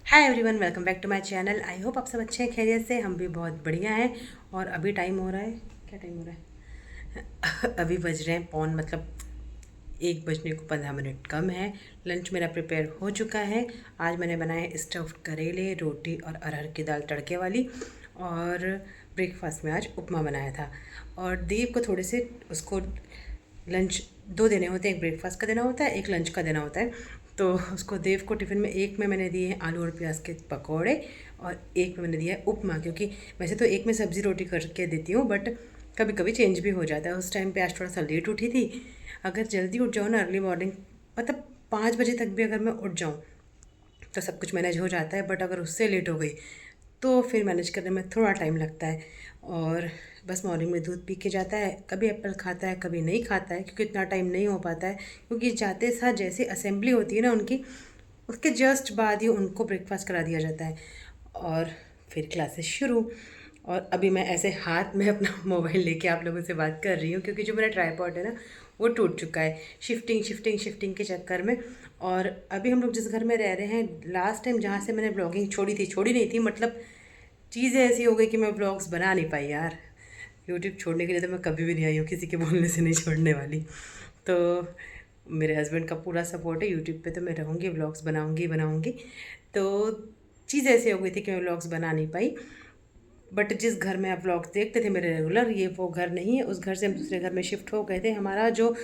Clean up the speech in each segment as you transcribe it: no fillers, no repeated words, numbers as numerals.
Hi everyone, welcome back to my channel. I hope आप सब अच्छे हैं, खैरियत से। हम भी बहुत बढ़िया हैं। और अभी टाइम हो रहा है, क्या टाइम हो रहा है? अभी बज रहे हैं पौन, मतलब 1 बजने को 15 मिनट कम है। लंच मेरा प्रिपेयर हो चुका है। आज मैंने बनाए स्टफ्ड करेले, रोटी और अरहर की दाल तड़के वाली। और ब्रेकफास्ट में आज उपमा बनाया था। और दीप को थोड़े से उसको लंच दो देने होते हैं, एक ब्रेकफास्ट का देना होता है, एक लंच का देना होता है। तो उसको देव को टिफ़िन में एक में मैंने दिए हैं आलू और प्याज के पकौड़े, और एक में मैंने दिया है उपमा। क्योंकि वैसे तो एक में सब्ज़ी रोटी करके देती हूँ, बट कभी कभी चेंज भी हो जाता है। उस टाइम पे आज थोड़ा सा लेट उठी थी। अगर जल्दी उठ जाओ ना, अर्ली मॉर्निंग, मतलब 5 बजे तक भी अगर मैं उठ जाऊँ तो सब कुछ मैनेज हो जाता है। बट अगर उससे लेट हो गई तो फिर मैनेज करने में थोड़ा टाइम लगता है। और बस मॉर्निंग में दूध पी के जाता है, कभी एप्पल खाता है कभी नहीं खाता है, क्योंकि इतना टाइम नहीं हो पाता है। क्योंकि जाते साथ जैसे असेंबली होती है ना उनकी, उसके जस्ट बाद ही उनको ब्रेकफास्ट करा दिया जाता है और फिर क्लासेस शुरू। और अभी मैं ऐसे हाथ में अपना मोबाइल लेके आप लोगों से बात कर रही हूँ, क्योंकि जो मेरा ट्राइपॉड है ना वो टूट चुका है शिफ्टिंग शिफ्टिंग शिफ्टिंग के चक्कर में। और अभी हम लोग जिस घर में रह रहे हैं, लास्ट टाइम जहाँ से मैंने ब्लॉगिंग छोड़ी नहीं थी, मतलब चीज़ें ऐसी हो गई कि मैं ब्लॉग्स बना नहीं पाई यार। यूट्यूब छोड़ने के लिए तो मैं कभी भी नहीं आई हूँ, किसी के बोलने से नहीं छोड़ने वाली। तो मेरे हस्बैंड का पूरा सपोर्ट है। यूट्यूब पे तो मैं रहूँगी, व्लॉग्स बनाऊँगी बनाऊँगी। तो चीज़ ऐसी हो गई थी कि मैं व्लॉग्स बना नहीं पाई। बट जिस घर में आप व्लॉग्स देखते थे मेरे रेगुलर, ये वो घर नहीं है। उस घर से हम दूसरे घर में शिफ्ट हो गए थे। हमारा जो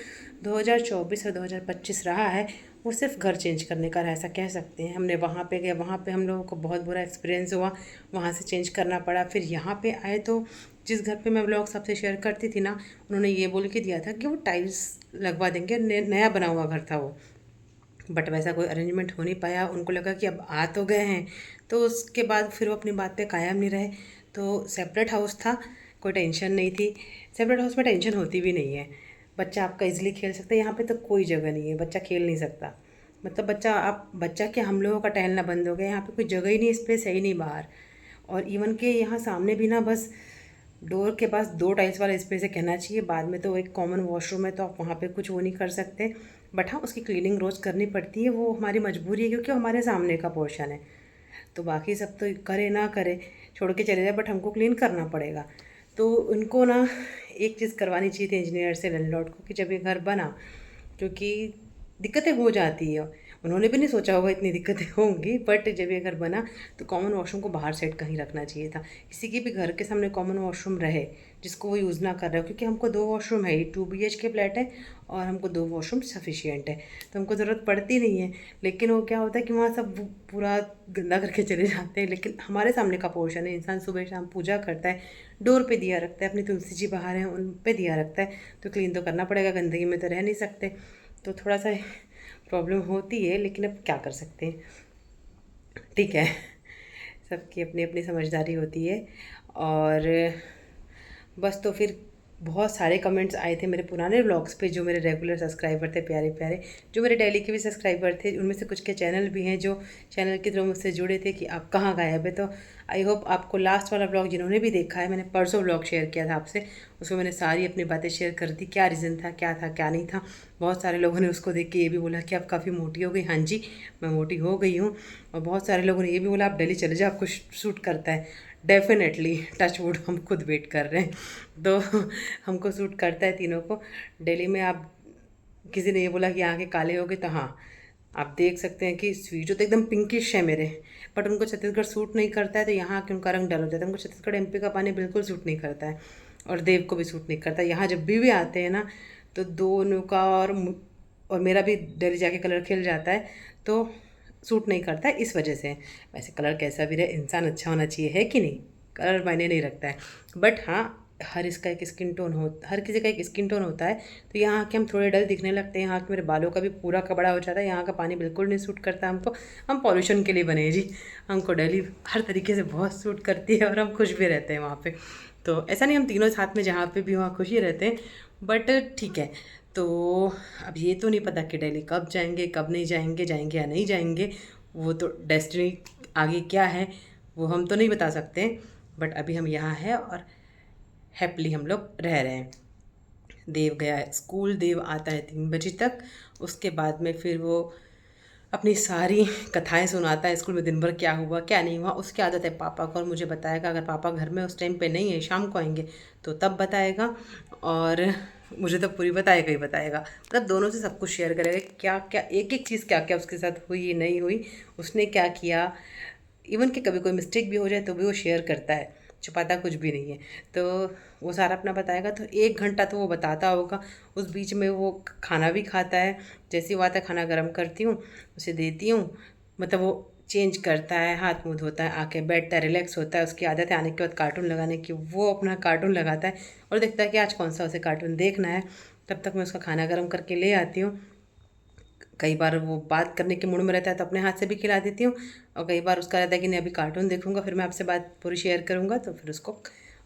2024 और 2025 रहा है वो सिर्फ घर चेंज करने का रहा, ऐसा कह सकते हैं। हमने वहाँ पे गए, वहाँ पे हम लोगों को बहुत बुरा एक्सपीरियंस हुआ, वहाँ से चेंज करना पड़ा। फिर यहाँ पे आए तो जिस घर पे मैं व्लॉग सबसे शेयर करती थी ना, उन्होंने ये बोल के दिया था कि वो टाइल्स लगवा देंगे, नया बना हुआ घर था वो। बट वैसा कोई अरेंजमेंट हो नहीं पाया। उनको लगा कि अब आ तो गए हैं, तो उसके बाद फिर वो अपनी बात पे कायम नहीं रहे। तो सेपरेट हाउस था, कोई टेंशन नहीं थी। सेपरेट हाउस में टेंशन होती भी नहीं है। बच्चा आपका इजीली खेल सकता है। यहाँ पे तो कोई जगह नहीं है, बच्चा खेल नहीं सकता। मतलब बच्चा क्या, हम लोगों का टहलना बंद हो गया। यहाँ पे कोई जगह ही नहीं, स्पेस है ही नहीं बाहर। और इवन के यहाँ सामने भी ना, बस डोर के पास 2 टाइल्स वाला स्पेस है कहना चाहिए। बाद में तो एक कॉमन वॉशरूम है, तो आप वहाँ पे कुछ वो नहीं कर सकते। बट हाँ, उसकी क्लीनिंग रोज़ करनी पड़ती है, वो हमारी मजबूरी है, क्योंकि वो हमारे सामने का पोर्शन है। तो बाकी सब तो करे ना करे, छोड़ के चले जाए, बट हमको क्लीन करना पड़ेगा। तो उनको ना एक चीज़ करवानी चाहिए थी इंजीनियर से, लैंडलॉर्ड को, कि जब ये घर बना, क्योंकि दिक्कतें हो जाती है। उन्होंने भी नहीं सोचा होगा इतनी दिक्कतें होंगी, बट जब ये घर बना तो कॉमन वॉशरूम को बाहर सेट कहीं रखना चाहिए था। किसी के भी घर के सामने कॉमन वॉशरूम रहे जिसको वो यूज़ ना कर रहे हो, क्योंकि हमको 2 वॉशरूम है, ये 2 BHK फ्लैट है और हमको 2 वॉशरूम सफिशियंट है, तो हमको ज़रूरत पड़ती नहीं है। लेकिन वो क्या होता है कि वहाँ सब पूरा गंदा करके चले जाते हैं। लेकिन हमारे सामने का पोर्शन है, इंसान सुबह शाम पूजा करता है, डोर पे दिया रखता है, अपनी तुलसी जी बाहर हैं उन पे दिया रखता है, तो क्लीन तो करना पड़ेगा, गंदगी में तो रह नहीं सकते। तो थोड़ा सा प्रॉब्लम होती है, लेकिन अब क्या कर सकते हैं, ठीक है। सबकी अपनी अपनी समझदारी होती है। और बस तो फिर बहुत सारे कमेंट्स आए थे मेरे पुराने व्लॉग्स पे, जो मेरे रेगुलर सब्सक्राइबर थे, प्यारे प्यारे, जो मेरे डेली के भी सब्सक्राइबर थे। उनमें से कुछ के चैनल भी हैं जो चैनल के थ्रू मुझसे जुड़े थे कि आप कहाँ गायब है। तो आई होप आपको लास्ट वाला व्लॉग जिन्होंने भी देखा है, मैंने परसों व्लॉग शेयर किया था आपसे, उसमें मैंने सारी अपनी बातें शेयर कर दी, क्या रीज़न था क्या नहीं था। बहुत सारे लोगों ने उसको देख के ये भी बोला कि आप काफ़ी मोटी हो गई। हाँ जी, मैं मोटी हो गई हूँ। और बहुत सारे लोगों ने ये भी बोला आप डेली चले जाओ, आपको सूट करता है। डेफिनेटली, टच वुड, हम खुद वेट कर रहे हैं, तो हमको सूट करता है तीनों को। दिल्ली में आप, किसी ने ये बोला कि यहाँ के काले हो गए, तो हाँ, आप देख सकते हैं कि स्वीट जो तो एकदम पिंकिश है मेरे, बट उनको छत्तीसगढ़ सूट नहीं करता है, तो यहाँ के उनका रंग डल हो जाता है। उनको छत्तीसगढ़ MP का पानी बिल्कुल सूट नहीं करता है, और देव को भी सूट नहीं करता। यहाँ जब भी आते हैं ना, तो दोनों का और मेरा भी दिल्ली जाके कलर खिल जाता है, तो सूट नहीं करता है इस वजह से। वैसे कलर कैसा भी रहे, इंसान अच्छा होना चाहिए, है कि नहीं? कलर मायने नहीं रखता है। बट हाँ, हर किसी का एक स्किन टोन होता है। तो यहाँ के हम थोड़े डल दिखने लगते हैं, यहाँ के मेरे बालों का भी पूरा कपड़ा हो जाता है, यहाँ का पानी बिल्कुल नहीं सूट करता हमको। हम पॉल्यूशन के लिए बने हैं जी। हमको दिल्ली हर तरीके से बहुत सूट करती है, और हम खुश भी रहते हैं वहाँ पे। तो ऐसा नहीं, हम तीनों साथ में जहाँ पे भी वहाँ खुश ही रहते हैं। बट ठीक है। तो अब ये तो नहीं पता कि दिल्ली कब जाएंगे, कब नहीं जाएंगे, जाएंगे या नहीं जाएंगे, वो तो डेस्टिनी आगे क्या है वो हम तो नहीं बता सकते। बट अभी हम यहाँ हैं और हैप्पीली हम लोग रह रहे हैं। देव गया है स्कूल, देव आता है 3 बजे तक। उसके बाद में फिर वो अपनी सारी कथाएं सुनाता है स्कूल में दिन भर क्या हुआ क्या नहीं हुआ। उसकी आदत है पापा को, और मुझे बताएगा। अगर पापा घर में उस टाइम पे नहीं है, शाम को आएंगे, तो तब बताएगा। और मुझे तो पूरी बताएगा ही बताएगा। मतलब दोनों से सब कुछ शेयर करेगा, क्या क्या एक एक चीज़ क्या क्या उसके साथ हुई नहीं हुई, उसने क्या किया। इवन कि कभी कोई मिस्टेक भी हो जाए तो भी वो शेयर करता है, छुपाता कुछ भी नहीं है। तो वो सारा अपना बताएगा, तो 1 घंटा तो वो बताता होगा। उस बीच में वो खाना भी खाता है। जैसे ही वो आता है, खाना गर्म करती हूँ, उसे देती हूँ। मतलब वो चेंज करता है, हाथ मुँह धोता है, आके बैठता है, रिलैक्स होता है। उसकी आदत है आने के बाद कार्टून लगाने की। वो अपना कार्टून लगाता है और देखता है कि आज कौन सा उसे कार्टून देखना है। तब तक मैं उसका खाना गर्म करके ले आती हूँ। कई बार वो बात करने के मूड में रहता है तो अपने हाथ से भी खिला देती हूँ, और कई बार उसका रहता है कि नहीं अभी कार्टून देखूँगा, फिर मैं आपसे बात पूरी शेयर करूँगा, तो फिर उसको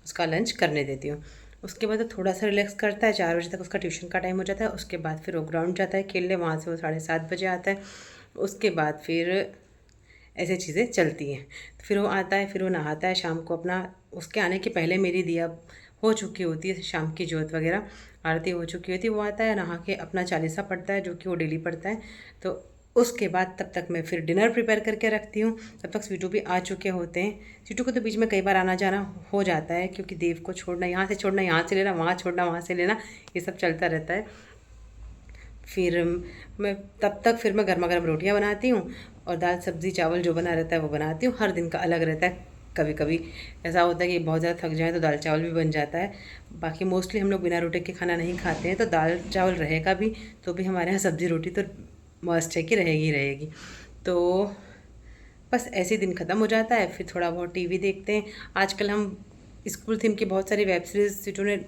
उसका लंच करने देती हूँ। उसके बाद वो थोड़ा सा रिलैक्स करता है। 4 बजे तक उसका ट्यूशन का टाइम हो जाता है। उसके बाद फिर वो ग्राउंड जाता है खेलने, वहाँ से वो 7:30 बजे आता है। उसके बाद फिर ऐसे चीज़ें चलती हैं। तो फिर वो आता है, फिर वो नहाता है शाम को अपना। उसके आने के पहले मेरी दिया हो चुकी होती है, शाम की जोत वगैरह आरती हो चुकी होती है। वो आता है, नहा के अपना चालीसा पढ़ता है, जो कि वो डेली पढ़ता है। तो उसके बाद तब तक मैं फिर डिनर प्रिपेयर करके रखती हूँ। तब तक स्वीटू भी आ चुके होते हैं। स्वीटू को तो बीच में कई बार आना जाना हो जाता है, क्योंकि देव को छोड़ना, यहाँ से छोड़ना, यहाँ से लेना, वहाँ छोड़ना, वहाँ से लेना, ये सब चलता रहता है। फिर मैं तब तक फिर मैं गर्मा गर्म रोटियां बनाती हूँ, और दाल सब्ज़ी चावल जो बना रहता है वो बनाती हूँ। हर दिन का अलग रहता है। कभी कभी ऐसा होता है कि बहुत ज़्यादा थक जाए तो दाल चावल भी बन जाता है। बाकी मोस्टली हम लोग बिना रोटी के खाना नहीं खाते हैं, तो दाल चावल रहेगा भी, तो भी हमारे यहाँ सब्ज़ी रोटी तो मस्ट है कि रहेगी ही रहेगी। तो बस ऐसे ही दिन ख़त्म हो जाता है। फिर थोड़ा बहुत टीवी देखते हैं। आजकल हम स्कूल थीम की बहुत सारी वेब सीरीज़ सीटों ने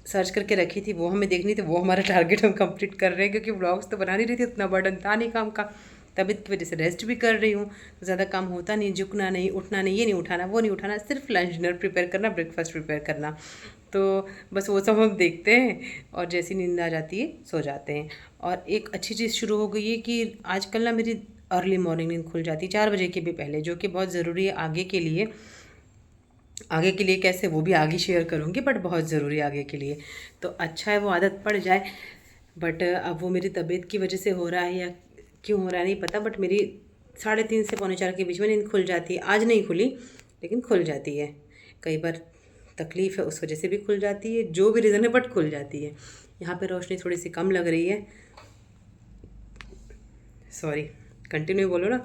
सर्च करके रखी थी, वो हमें देखनी थी। वो हमारा टारगेट हम कंप्लीट कर रहे हैं, क्योंकि व्लॉग्स तो बना नहीं रही थी, उतना बर्डन था नहीं काम का। तबीयत की वजह से रेस्ट भी कर रही हूँ, तो ज़्यादा काम होता नहीं, झुकना नहीं, उठना नहीं, ये नहीं उठाना, वो नहीं उठाना, सिर्फ लंच डिनर प्रिपेयर करना, ब्रेकफास्ट प्रिपेयर करना। तो बस वो सब हम देखते हैं, और जैसी नींद आ जाती है सो जाते हैं। और एक अच्छी चीज़ शुरू हो गई है कि आजकल ना मेरी अर्ली मॉर्निंग नींद खुल जाती है, 4 बजे के भी पहले, जो कि बहुत ज़रूरी है आगे के लिए। आगे के लिए कैसे, वो भी आगे शेयर करूँगी, बट बहुत ज़रूरी है आगे के लिए। तो अच्छा है वो आदत पड़ जाए। बट अब वो मेरी तबीयत की वजह से हो रहा है या क्यों हो रहा है नहीं पता, बट मेरी 3:30 से 3:45 के बीच में नींद खुल जाती है। आज नहीं खुली, लेकिन खुल जाती है। कई बार तकलीफ़ है उस वजह से भी खुल जाती है, जो भी रीज़न है, बट खुल जाती है। यहाँ पे रोशनी थोड़ी सी कम लग रही है, सॉरी। कंटिन्यू बोलो ना,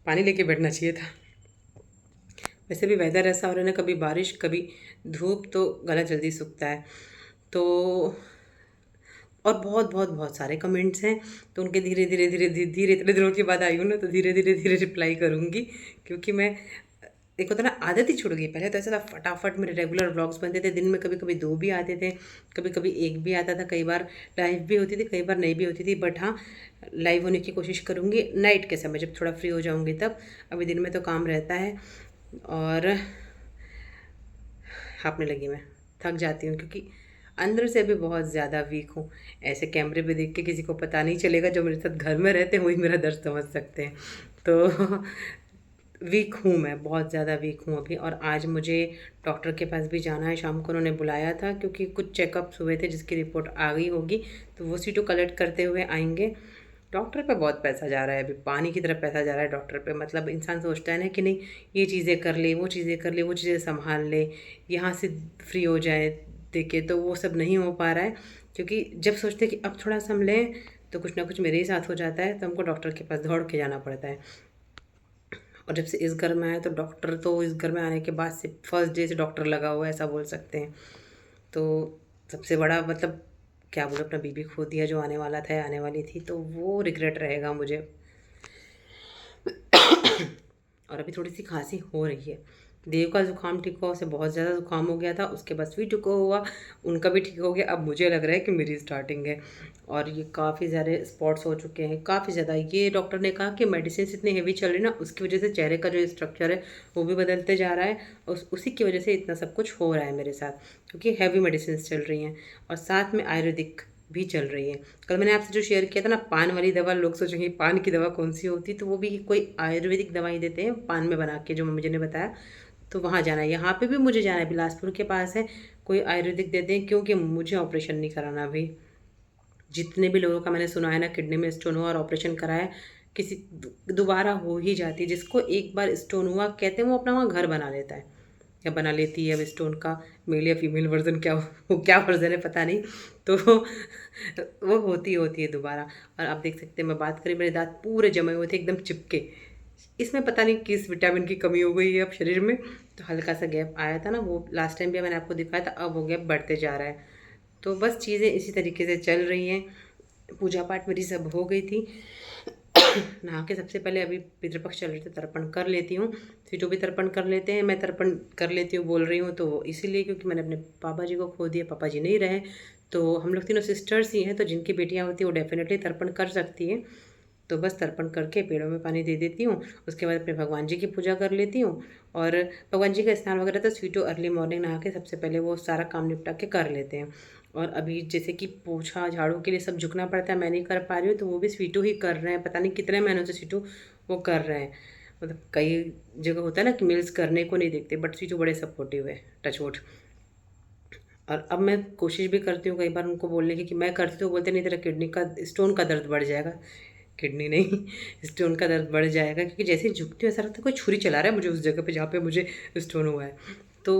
पानी लेके बैठना चाहिए था। वैसे भी वेदर ऐसा हो रहा है ना, कभी बारिश कभी धूप, तो गला जल्दी सूखता है। तो और बहुत बहुत बहुत सारे कमेंट्स हैं, तो उनके धीरे धीरे धीरे धीरे धीरे इतने दिनों के बाद आई हूँ ना, तो धीरे धीरे धीरे रिप्लाई करूँगी। क्योंकि मैं, देखो तो ना, आदत ही छूट गई। पहले तो ऐसा था फटाफट मेरे रेगुलर व्लॉग्स बनते थे, दिन में कभी कभी 2 भी आते थे, कभी कभी 1 भी आता था। कई बार लाइव भी होती थी, कई बार नहीं भी होती थी। बट हाँ, लाइव होने की कोशिश करूँगी नाइट के समय, जब थोड़ा फ्री हो जाऊँगी तब। अभी दिन में तो काम रहता है, और हाँफने लगी मैं, थक जाती हूँ, क्योंकि अंदर से भी बहुत ज़्यादा वीक हूँ। ऐसे कैमरे पे देख के किसी को पता नहीं चलेगा, जो मेरे साथ घर में रहते हैं वही मेरा दर्द समझ सकते हैं। तो वीक हूँ मैं, बहुत ज़्यादा वीक हूँ अभी। और आज मुझे डॉक्टर के पास भी जाना है, शाम को उन्होंने बुलाया था, क्योंकि कुछ चेकअप्स हुए थे जिसकी रिपोर्ट आ गई होगी, तो वो सीटों कलेक्ट करते हुए आएंगे। डॉक्टर पे बहुत पैसा जा रहा है अभी, पानी की तरह पैसा जा रहा है डॉक्टर पे। मतलब इंसान सोचता है ना कि नहीं, ये चीज़ें कर ले, वो चीज़ें कर ले, वो चीज़ें संभाल ले, यहाँ से फ्री हो जाए देखे, तो वो सब नहीं हो पा रहा है। क्योंकि जब सोचते हैं कि अब थोड़ा संभलें, तो कुछ ना कुछ मेरे ही साथ हो जाता है, तो हमको डॉक्टर के पास दौड़ के जाना पड़ता है। और जब से इस घर में आए, तो डॉक्टर तो इस घर में आने के बाद से फर्स्ट डे से डॉक्टर लगा हुआ है, ऐसा बोल सकते हैं। तो सबसे बड़ा मतलब क्या बोले, अपना बीबी खो दिया जो आने वाला था, आने वाली थी, तो वो रिग्रेट रहेगा मुझे। और अभी थोड़ी सी खांसी हो रही है। देव का ज़ुकाम ठीक हुआ, उसे बहुत ज़्यादा ज़ुकाम हो गया था, उसके बाद स्वीट को हुआ, उनका भी ठीक हो गया। अब मुझे लग रहा है कि मेरी स्टार्टिंग है। और ये काफ़ी ज़्यादा स्पॉट्स हो चुके हैं, काफ़ी ज़्यादा। ये डॉक्टर ने कहा कि मेडिसिन इतनी हेवी चल रही ना, उसकी वजह से चेहरे का जो स्ट्रक्चर है वो भी बदलते जा रहा है, और उसी की वजह से इतना सब कुछ हो रहा है मेरे साथ, क्योंकि हैवी मेडिसिन चल रही हैं, और साथ में आयुर्वेदिक भी चल रही है। कल मैंने आपसे जो शेयर किया था ना, पान वाली दवा, लोग सोचेंगे पान की दवा कौन सी होती, तो वो भी कोई आयुर्वेदिक दवाई देते हैं पान में बना के, जो मम्मी जी ने बताया। तो वहाँ जाना है, यहाँ पे भी मुझे जाना है, बिलासपुर के पास है, कोई आयुर्वेदिक देते हैं, क्योंकि मुझे ऑपरेशन नहीं कराना अभी। जितने भी लोगों का मैंने सुना है ना, किडनी में स्टोन हुआ और ऑपरेशन कराया, किसी दोबारा हो ही जाती है। जिसको एक बार स्टोन हुआ कहते हैं वो अपना वहाँ घर बना लेता है या बना लेती है। अब स्टोन का मेल या फीमेल वर्जन क्या वर्जन है पता नहीं। तो वो होती है दोबारा। और आप देख सकते हैं, मैं बात करी, मेरे दांत पूरे जमे हुए थे एकदम चिपके। इसमें पता नहीं किस विटामिन की कमी हो गई है अब शरीर में, तो हल्का सा गैप आया था ना, वो लास्ट टाइम भी मैंने आपको दिखाया था, अब वो गैप बढ़ते जा रहा है। तो बस चीज़ें इसी तरीके से चल रही हैं। पूजा पाठ मेरी सब हो गई थी। नहा के सबसे पहले अभी पितृपक्ष चल रहे थे, तर्पण कर लेती हूँ। सीटों भी तर्पण कर लेते हैं, मैं तर्पण कर लेती हूँ बोल रही हूँ तो इसीलिए क्योंकि मैंने अपने पापा जी को खो दिया, पापा जी नहीं रहे। तो हम लोग तीनों सिस्टर्स ही हैं, तो जिनकी बेटियाँ होती हैं वो डेफिनेटली तर्पण कर सकती हैं। तो बस तर्पण करके पेड़ों में पानी दे देती हूँ। उसके बाद अपने भगवान जी की पूजा कर लेती हूँ। और भगवान जी का स्नान वगैरह तो स्वीटो अर्ली मॉर्निंग नहा के सबसे पहले वो सारा काम निपटा के कर लेते हैं। और अभी जैसे कि पोछा झाड़ू के लिए सब झुकना पड़ता है, मैं नहीं कर पा रही हूँ, तो वो भी स्वीटू ही कर रहे हैं। पता नहीं कितने महीनों से स्वीटू वो कर रहे हैं। मतलब कई जगह होता है ना कि मिल्स करने को नहीं देखते, बट स्वीटू बड़े सपोर्टिव है, टचवुड। और अब मैं कोशिश भी करती हूँ कई बार उनको बोलने की कि मैं करती तो बोलते नहीं तेरा किडनी का स्टोन का दर्द बढ़ जाएगा। किडनी नहीं, स्टोन का दर्द बढ़ जाएगा, क्योंकि जैसे ही झुकती हूँ ऐसा लगता है कोई छुरी चला रहा है मुझे उस जगह पे जहाँ पे मुझे स्टोन हुआ है। तो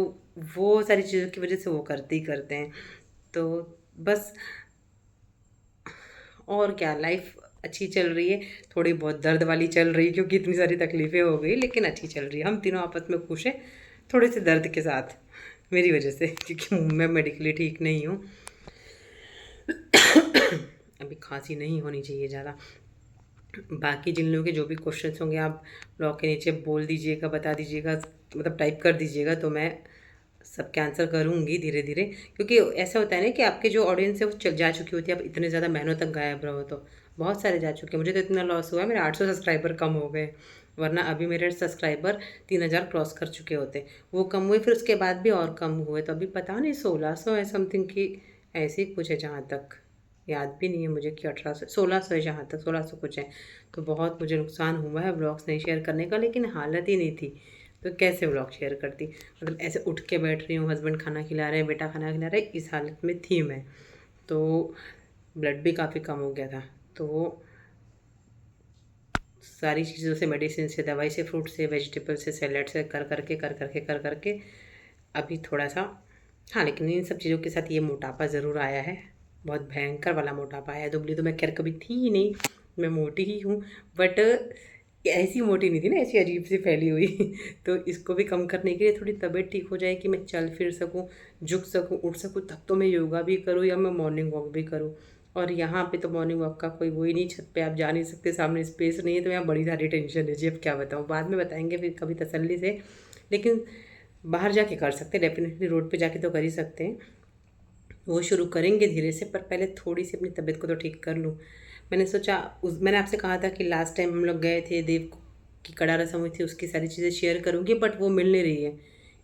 वो सारी चीज़ों की वजह से वो करते ही करते हैं। तो बस, और क्या, लाइफ अच्छी चल रही है। थोड़ी बहुत दर्द वाली चल रही है क्योंकि इतनी सारी तकलीफ़ें हो गई, लेकिन अच्छी चल रही है। हम तीनों आपस में खुश हैं, थोड़े से दर्द के साथ मेरी वजह से, क्योंकि मैं मेडिकली ठीक नहीं हूँ। अभी खांसी नहीं होनी चाहिए ज़्यादा। बाकी जिन लोगों के जो भी क्वेश्चंस होंगे आप ब्लॉग के नीचे बोल दीजिएगा, बता दीजिएगा, मतलब टाइप कर दीजिएगा, तो मैं सबके आंसर करूँगी धीरे धीरे। क्योंकि ऐसा होता है ना कि आपके जो ऑडियंस है वो चल जा चुकी होती है, आप इतने ज़्यादा महीनों तक गायब रहो तो बहुत सारे जा चुके हैं। मुझे तो इतना लॉस हुआ है, मेरे 800 सब्सक्राइबर कम हो गए, वरना अभी मेरे सब्सक्राइबर 3000 क्रॉस कर चुके होते। वो कम हुए, फिर उसके बाद भी और कम हुए, तो अभी पता नहीं 1600 है समथिंग की, ऐसे ही कुछ है, जहाँ तक याद भी नहीं है मुझे कि 1800 1600 है, जहाँ तक 1600 कुछ है। तो बहुत मुझे नुकसान हुआ है ब्लॉग्स नहीं शेयर करने का, लेकिन हालत ही नहीं थी तो कैसे व्लॉग शेयर करती। मतलब ऐसे उठ के बैठ रही हूँ, हस्बैंड खाना खिला रहे हैं, बेटा खाना खिला रहे हैं, इस हालत में थी मैं। तो ब्लड भी काफ़ी कम हो गया था। तो सारी चीज़ों से, मेडिसिन से, दवाई से, फ्रूट से, वेजिटेबल से, सैलड से, कर करके अभी थोड़ा सा, हाँ, लेकिन इन सब चीज़ों के साथ ये मोटापा ज़रूर आया है। बहुत भयंकर वाला मोटापा आया है। दुबली तो मैं खैर कभी थी ही नहीं, मैं मोटी ही हूँ, बट ऐसी मोटी नहीं थी ना, ऐसी अजीब सी फैली हुई। तो इसको भी कम करने के लिए थोड़ी तबीयत ठीक हो जाए कि मैं चल फिर सकूँ, झुक सकूँ, उठ सकूँ, तब तो मैं योगा भी करूँ या मैं मॉर्निंग वॉक भी करूँ। और यहाँ पे तो मॉर्निंग वॉक का कोई वो ही नहीं, छत पे आप जा नहीं सकते, सामने स्पेस नहीं है, तो यहाँ बड़ी सारी टेंशन है जी। अब क्या बताऊँ, बाद में बताएंगे फिर कभी तसल्ली से। लेकिन बाहर जाके कर सकते हैं डेफिनेटली, रोड पे जाके तो कर ही सकते हैं। वो शुरू करेंगे धीरे से, पर पहले थोड़ी सी अपनी तबीयत को तो ठीक कर लूँ। मैंने सोचा, मैंने आपसे कहा था कि लास्ट टाइम हम लोग गए थे, देव की कड़ा रसम हुई थी, उसकी सारी चीज़ें शेयर करूँगी, बट वो मिल नहीं रही है।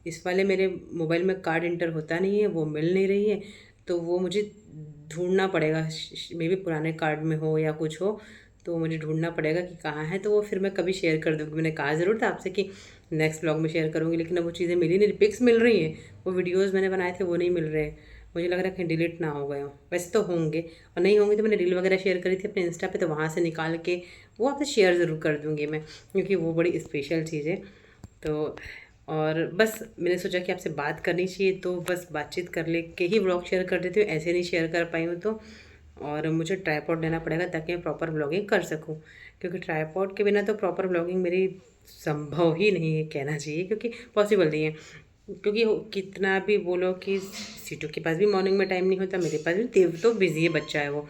इस वाले मेरे मोबाइल में कार्ड इंटर होता नहीं है, वो मिल नहीं रही है, तो वो मुझे ढूंढना पड़ेगा। मे बी पुराने कार्ड में हो या कुछ हो, तो मुझे ढूंढना पड़ेगा कि कहाँ है, तो वो फिर मैं कभी शेयर कर दूँगी। मैंने कहा ज़रूर था आपसे कि नेक्स्ट ब्लॉग में शेयर करूँगी, लेकिन अब वो चीज़ें मिली नहीं। पिक्स मिल रही हैं, वो वीडियोज़ मैंने बनाए थे वो नहीं मिल रहे हैं। मुझे लग रहा है कहीं डिलीट ना हो गए हो, वैसे तो होंगे, और नहीं होंगे तो मैंने रील वगैरह शेयर करी थी अपने इंस्टा पे, तो वहाँ से निकाल के वो आपसे शेयर ज़रूर कर दूँगी मैं, क्योंकि वो बड़ी स्पेशल चीज़ है। तो और बस मैंने सोचा कि आपसे बात करनी चाहिए, तो बस बातचीत कर ले के ही व्लॉग शेयर कर देती हूँ, ऐसे नहीं शेयर कर पाई हूँ तो। और मुझे ट्राईपॉड लेना पड़ेगा ताकि मैं प्रॉपर व्लॉगिंग कर सकूँ, क्योंकि ट्राईपॉड के बिना तो प्रॉपर व्लॉगिंग मेरी संभव ही नहीं है कहना चाहिए, क्योंकि पॉसिबल नहीं है। क्योंकि कितना भी बोलो कि सीटों के पास भी मॉर्निंग में टाइम नहीं होता, मेरे पास भी, देव तो बिजी है, बच्चा है वो,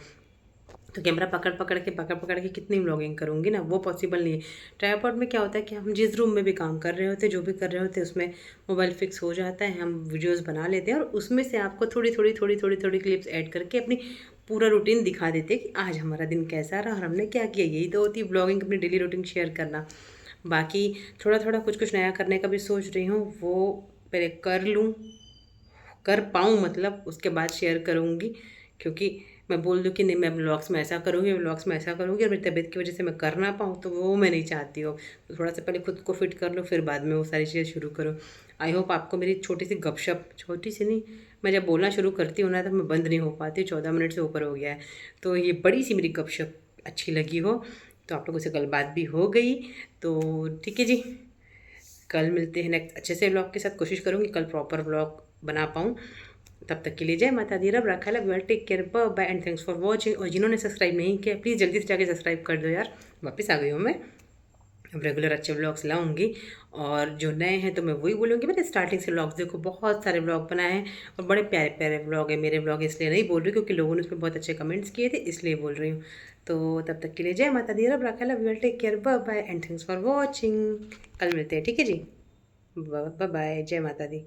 तो कैमरा पकड़ पकड़ के कितनी व्लॉगिंग करूँगी ना, वो पॉसिबल नहीं है। ट्राइपॉड में क्या होता है कि हम जिस रूम में भी काम कर रहे होते हैं, जो भी कर रहे होते हैं, उसमें मोबाइल फिक्स हो जाता है, हम वीडियोस बना लेते हैं, और उसमें से आपको थोड़ी क्लिप्स ऐड करके अपनी पूरा रूटीन दिखा देते हैं कि आज हमारा दिन कैसा रहा और हमने क्या किया। यही तो होती है ब्लॉगिंग, अपनी डेली रूटीन शेयर करना। बाकी थोड़ा थोड़ा कुछ नया करने का भी सोच रही हूँ, वो पहले कर लूँ, कर पाऊँ मतलब, उसके बाद शेयर करूँगी। क्योंकि मैं बोल दूँ कि नहीं मैं व्लॉग्स में ऐसा करूँगी, व्लॉग्स में ऐसा करूँगी, और मेरी तबीयत की वजह से मैं कर ना पाऊँ, तो वो मैं नहीं चाहती हूँ। तो थोड़ा सा पहले खुद को फिट कर लो, फिर बाद में वो सारी चीज़ें शुरू करो। आई होप आपको मेरी छोटी सी गपशप, छोटी सी नहीं, मैं जब बोलना शुरू करती हूँ ना तो मैं बंद नहीं हो पाती, 14 मिनट से ऊपर हो गया है, तो ये बड़ी सी मेरी गपशप अच्छी लगी हो। तो आप लोगों से कल बात भी हो गई। तो ठीक है जी, कल मिलते हैं नेक्स्ट अच्छे से व्लॉग के साथ। कोशिश करूँगी कल प्रॉपर व्लॉग बना पाऊँ। तब तक के लिए जय माता दी, रब रखा, love you, take care, bye and thanks for watching. और जिन्होंने सब्सक्राइब नहीं किया प्लीज़ जल्दी से जाके सब्सक्राइब कर दो यार। वापस आ गई हूँ मैं, अब रेगुलर अच्छे व्लॉग्स लाऊंगी। और जो नए हैं तो मैं वही बोलूँगी, मैंने स्टार्टिंग से व्लॉग्स देखो, बहुत सारे व्लॉग बनाए हैं और बड़े प्यारे प्यारे व्लॉग है मेरे। व्लॉग इसलिए नहीं बोल रही क्योंकि लोगों ने उसमें बहुत अच्छे कमेंट्स किए थे, इसलिए बोल रही हूँ। तो तब तक के लिए जय माता दी, रब रखा, love you, take care, bye and thanks for watching. कल मिलते हैं, ठीक है जी, बाय बाय, जय माता दी।